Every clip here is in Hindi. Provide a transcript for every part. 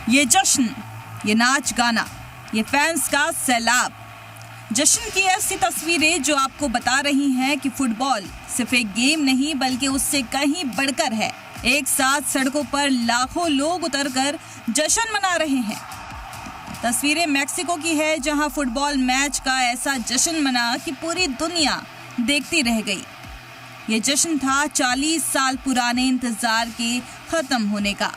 ये जश्न, ये नाच गाना, ये फैंस का सैलाब, जश्न की ऐसी तस्वीरें जो आपको बता रही हैं कि फुटबॉल सिर्फ एक गेम नहीं बल्कि उससे कहीं बढ़कर है। एक साथ सड़कों पर लाखों लोग उतरकर जश्न मना रहे हैं। तस्वीरें मैक्सिको की है, जहां फुटबॉल मैच का ऐसा जश्न मना कि पूरी दुनिया देखती रह गई। ये जश्न था 40 साल पुराने इंतजार के खत्म होने का।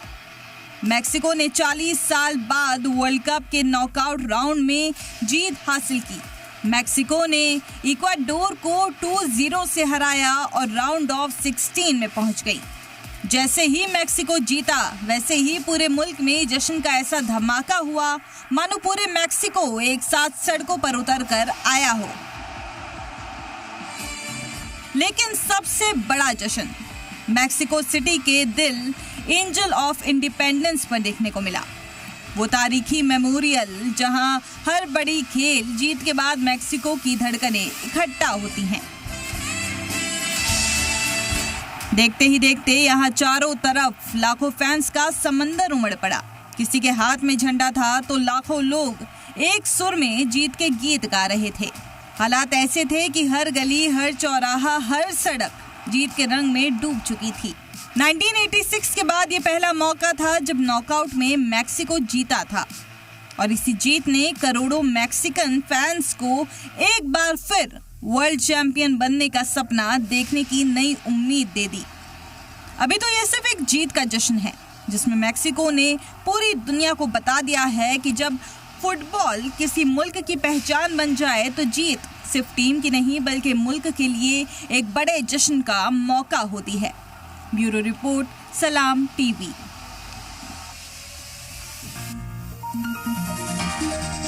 मैक्सिको ने 40 साल बाद वर्ल्ड कप के नॉकआउट राउंड में जीत हासिल की। मैक्सिको ने इक्वाडोर को 2-0 से हराया और राउंड ऑफ 16 में पहुंच गई। जैसे ही मैक्सिको जीता, वैसे ही पूरे मुल्क में जश्न का ऐसा धमाका हुआ मानो पूरे मैक्सिको एक साथ सड़कों पर उतरकर आया हो। लेकिन सबसे बड़ा जश्न मैक्सिको सिटी के दिल एंजल ऑफ इंडिपेंडेंस पर देखने को मिला। वो तारीखी मेमोरियल जहां हर बड़ी खेल जीत के बाद मैक्सिको की धड़कनें इकट्ठा होती हैं। देखते ही देखते यहाँ चारों तरफ लाखों फैंस का समंदर उमड़ पड़ा। किसी के हाथ में झंडा था तो लाखों लोग एक सुर में जीत के गीत गा रहे थे। हालात ऐसे थे कि हर गली, हर चौराहा, हर सड़क जीत के रंग में डूब चुकी थी। 1986 के बाद ये पहला मौका था जब नॉकआउट में मैक्सिको जीता था और इसी जीत ने करोड़ों मैक्सिकन फैंस को एक बार फिर वर्ल्ड चैंपियन बनने का सपना देखने की नई उम्मीद दे दी। अभी तो ये सिर्फ एक जीत का जश्न है, जिसमें मैक्सिको ने पूरी दुनिया को बता दिया है कि जब फुटबॉल किसी मुल्क की पहचान बन जाए तो जीत सिर्फ टीम की नहीं बल्कि मुल्क के लिए एक बड़े जश्न का मौका होती है। ब्यूरो रिपोर्ट, सलाम टीवी।